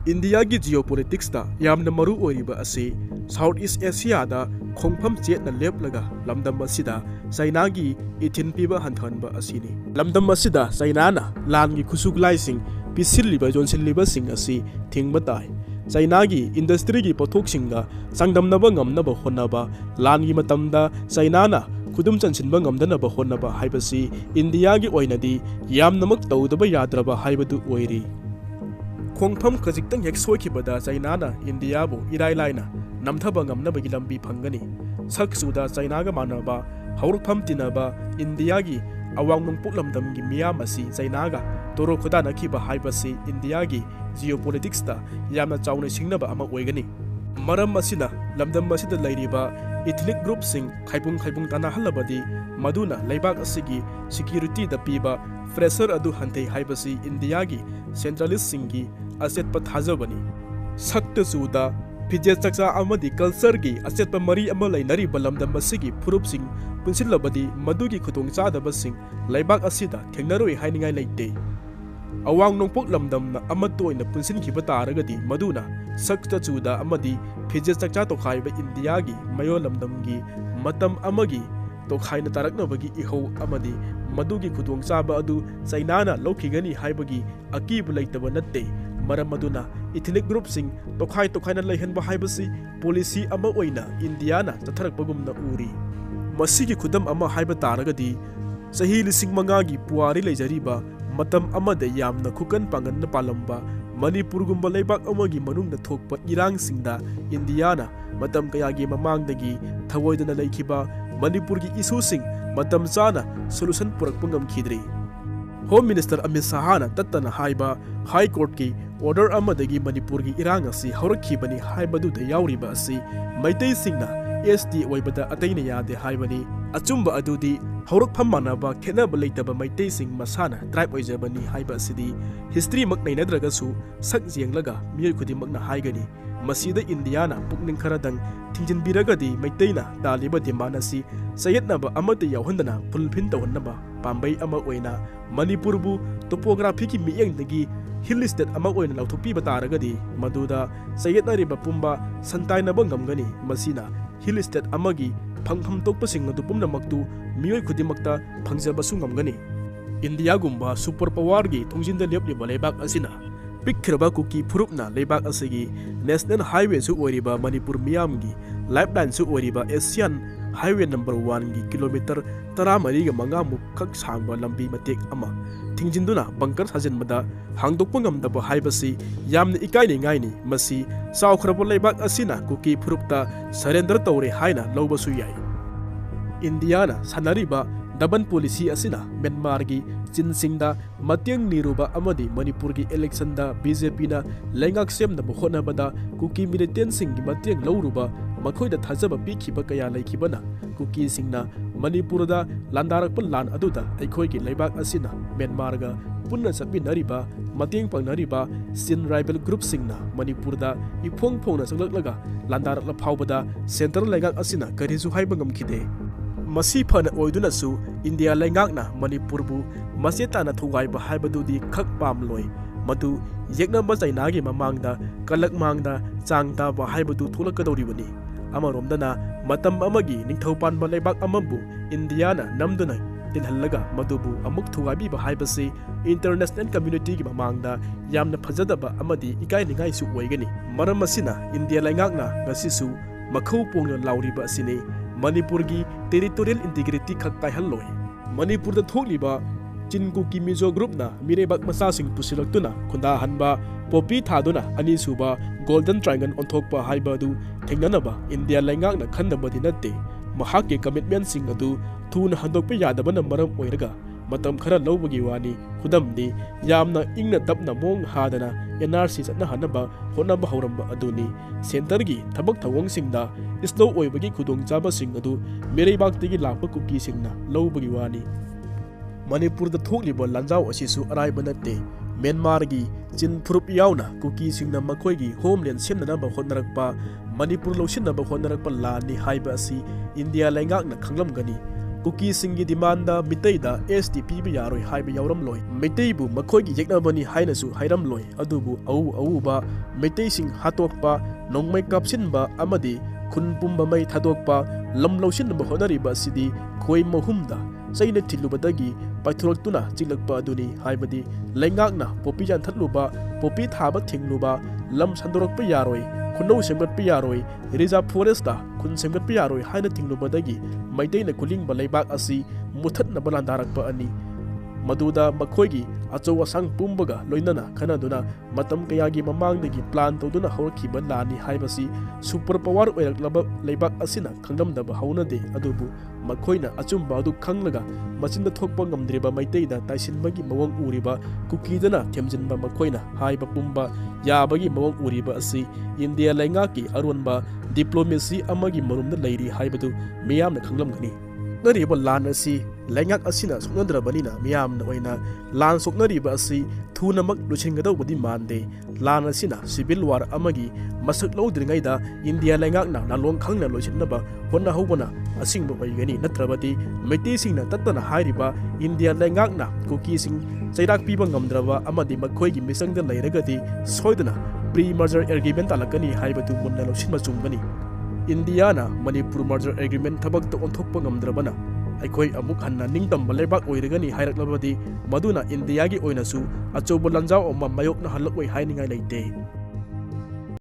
India की geopolitics ता यामना मरु ओरिबा असे South East Asia दा खोंगफम चेतना लेपलगा लमदम असिदा चाइना की इथिन पीबा हंथनबा असिनी लमदम असिदा चाइना ना लान की खुसुगलाइसिंग पिसिलिबा जोनसिलिबा सिंग असि थिंगबा ताई चाइना की इंडस्ट्री की पोथोकसिंगा संगदमनबा ngamnaba honaba लान की मतमदा चाइना ना खुदुम चनसिनबा ngamdनबा honaba हाइबसि इंडिया की ओइनदी यामनमक तौदबा याद्रबा हाइबदु ओइरी खोंगफम खजिक्तंग हेक सोइखिबदा चाइना ना इंडिया बु इराइ लाइना नमथबा ngamnabagi lambi phangani saksuda China ga manaba haurfam tinaba India की अवांग नंगपुक लमदम की मियाम असि चाइना गा तोरो खुदा नखिबा हाइबसि इंडिया की जियोपोलिटिक्स ता यामना चाउने सिंगनबा अमा ओइगनी मरम असिना लमदम असिदा लैरिबा इथनिक ग्रुप सिंग खाइबुंग ताना हलबदी मदुना लैबाक असिगी सिक्युरिटी दा पीबा प्रेशर अदु हंते हाइबसि इंडिया की सेंट्रलिस्ट सिंग की असेट पथाजबनी सक्त सुदा फिजे चक्चा अमदी कल्चर की असेट मरी अमा लैनरी बलमदम असिगी फुरुप सिंग पुंसिलबदी मदुगी खुतोंग चादबा सिंग लैबाक असिदा थेंगनरोय हाइनिंगाय लैते अवांग नोंपोक लमदमना अमतोइना पुंसिनखिबा तारगदी मदुना सक्ता चुदा अमदी फिजे चक्चा तोखाइबा इंडिया की मयो लमदमगी मतम अमगी तोखाइना तारकनबगी इहो अमदी मदुगी खुतोंग चाबा अदु चाइनाना लौखिगनी हाइबगी अकीब लैतबा नत्ते मरम मदुना इथनिक ग्रुप सिंग तोखाइना लैहनबा हाइबसि पॉलिसी अमा ओइना इंडियाना तथरकबगुमना उरी मसीगी खुदम अमा हाइबा तारगदी सही लिसिंग मंगागी पुआरी लेजरीबा मतम अमदा यामना खुकन पांगन पालंबा मणिपुर गुंबा लेबाक अमगी मनुंग थोकपा इरांग सिंगदा इंडियाना मतम कयागी ममांगदगी थवोइदना लैखिबा मणिपुर की इशू सिंग मतम चाना solution पुरकपा ngамखिद्री home minister Amit शाहना तत्तना हाइबा high court की ऑर्डर अमदगी मणिपुर की इरांग असि हौरखिबनी हाइबदुदा याउरिबा असि मैतै सिंगना एसटी ओइबदा अतैना यादे हाइबनी अचुंबा अदुदी हौरखफम मानबा खेनबा लैतबा मैतै सिंग मसाना ट्राइब ओइजबनी हाइबा असिदी हिस्ट्री मक नैनद्रगसु सक जेंगलगा मिय खुदिमकना हाइगनी मसीदा इंडियाना पुकनिंग खरदंग थिंजिनबिरगदी मैतैना दालिबा दिमानसी सयतनबा अमते यावहंदना फुलफिन तवहनबा पांबै अमा ओइना मणिपुरबु टोपोग्राफी की मियंगदगी हिल स्टेट अमा ओइना लौथोपीबा तारगदी मदुदा सयतनरिबा पुंबा संताइनबा ngamgani मसीना हिल स्टेट अमगी फंगफम तोकपसिंग अदु पुमनमक्तु मियोय खुदिमक्ता फंगजबसु ngamgani इंडिया गुंबा सुपर पावर की थोंजिनदा लेपलिबा लेबाक असिना पिखरबा कुकी फुरुपना लेबाक असगी नेशनल हाईवे सु ओरिबा मणिपुर मियामगी लाइफलाइन सु ओरिबा एशियन हाईवे नंबर 1 की किलोमीटर 13 गा मंगा मुखक सांगबा लंबी मतेक अमा थिंजिनदुना बंकर साजिनबदा हांगदोकपा ngamदबा हाइबसि यामना इकाइनिंगाइनी मसी साउखरबा लेबाक असिना कुकी फुरुपता सरेंडर तौरे हाइना लौबसु याई इंडियाना सानरिबा डबन पॉलिसी असिना म्यांमार की चिनसिंगदा मतेंग निरुबा अमदी मणिपुर की इलेक्शन दा बीजेपी ना लेंगाक सेमनबा होनबदा कुकी मिलिटेंट सिंग की मतेंग लौरुबा मखोइदा थाजबा पिखिबा कया लैखिबना कुकी सिंगना मणिपुर दा लांदारकपा लान अदुदा अखोई की लेबाक असिना म्यांमार गा पुन्ना चपिनरिबा मतेंग पंगनरिबा सिन राइबल ग्रुप सिंगना मणिपुर दा इफोंग फोंगना चंगलकलगा लांदारकला फावबदा सेंट्रल लेंगाक असिना करिजु हाइबा ngamखिदे मसी फना ओइदुनसु इंडिया लेंगाकना मणिपुरबु मसेताना थुगाइबा हाइबदुदी खक पामलोय मदु येकनबा चाइनागी ममांगदा कलक मांगदा चांगताबा हाइबदु थोलकदौरिबनी अमरोमदना मतम अमगी निंगथौपानबा लेबाक अमबु इंडियाना नमदुना तिनहल्लगा मदुबु अमुक थुगाइबा हाइबसे इंटरनेशनल कम्युनिटी की ममांगदा यामना फजदबा अमदी इकाइनिंगाइसु ओइगनी मरम असिना इंडिया लेंगाकना गसिसु मखौ पोंगना लाउरिबा असिने मणिपुर की टेरिटोरियल इंटीग्रिटी खक कायहल्लोय मणिपुर दा थोकलिबा चिनकु की मिजो ग्रुपना मिरेबाक मसासिंग पुसिलक्तुना खुंदा हनबा पोपी थादुना अनीसुबा गोल्डन ट्रायंगल ओंथोकपा हाइबादु थेंगनबा इंडिया लेंगाकना खंदबदि नत्ते महाके कमिटमेंट सिंग अदु थुना हंदोकपा यादबना मरम ओइरगा मतम खरा लौबगी वानी खुदमदि यामना इंगना तपना मोंग हादना एनआरसी चतना हनबा होनबा हौरंबा अदुनी सेंटर की थबक थवोंग सिंगदा स्लो ओइबगी खुदोंग चाबा सिंग अदु मेरेबाक्तगी लापा कुकी सिंगना लौबगी वानी मणिपुर दा थोकलिबा लांजाव असिसु अराइबा नत्ते म्यांमार की चिन फुरुप यावना कुकी सिंगना मखोइगी होमलैंड सेमनबा होनरकपा मणिपुर लौसिनबा होनरकपा लानी हाइबा असि इंडिया लेंगाकना खंगलमगनी कुकीसिंगी डिमांड मितैदा एसटी पीबा यारोय हाइबा यावरमलोय मितैबु मखोयगी येक्नबनी हाइनसु हाइरमलोय अदुबु औबा मितैसिंग हातोकपा नोंमै कापसिनबा अमदि खुनपुंबा मै थादोकपा लमलौसिनबा होनरिबा सिदी खोय महुमदा सैने थिलुबदगी पाइथुरक्तुना चिलकपा अदुनी हाइबदि लैंगाकना पोपी जानथलुबा पोपी थाबा थिंगलुबा लम संदोरकपा यारोय खुनौ सेमगतपा यारोय रिजर्व फॉरेस्टदा खुन सेमगतपा यारोय हाइना थिंगलुबदगी मैतैना खुलिंगबा लैबाक असि मुथतनबा लांदारकपा अनि मदुदा मखोयगी अचौ असंग पुंबगा लोइनना खनादुना मतम कयागी ममांगदगी प्लान तौदुना हौरखिबा लानी हाइबसी सुपर पावर ओइरक्लबा लैबाक असिना खंगमदबा हौनदे अदुबु मखोयना अचुंबा अदु खंगलगा मचिंदा थोकपा ngमद्रिबा मैतैदा ताइसिनबगी मवंग उरिबा कुकीदना थेमजिनबा मखोयना हाइबा पुंबा याबगी मवंग उरिबा असि इंडिया लैंगाकी अरोनबा डिप्लोमेसी अमगी मरुमदा लैरी हाइबदु मियामना खंगलमगनी नरिबा लान असि लैंगाक असिना सुनद्रबनिना मियामना ओइना लान सोकनरिबा असि थुनमक लुचिंगदौबदि मानदे लान असिना सिविल वार अमगी मसक लौद्रिङैदा इंडिया लैंगाकना लालोंग खंगना लोइसिनबा होना हौबना असिंगबा ओइगनी नत्रबदि मैतेसिंगना तत्तना हाइरिबा इंडिया लैंगाकना कुकीसिंग चैराक पीबा ngमद्रबा अमदि मखोयगी मिसंगदा लैरगदि सोइदना प्री मर्जर एग्रीमेंट तालकनी हाइबदु मुन्ना लौसिनबा चुंगनी इंडियाना मणिपुर मर्जर एग्रीमेंट थबक ओंथोकपा ngमद्रबना अखोई अमुक हन्ना निंगतम लेबाक ओइरगनी हाइरक्लबदि मदुना इंडियागी ओइनसु अचौब लंजाव अमा मायोकना हलक ओइ हाइनिंगाय लैते।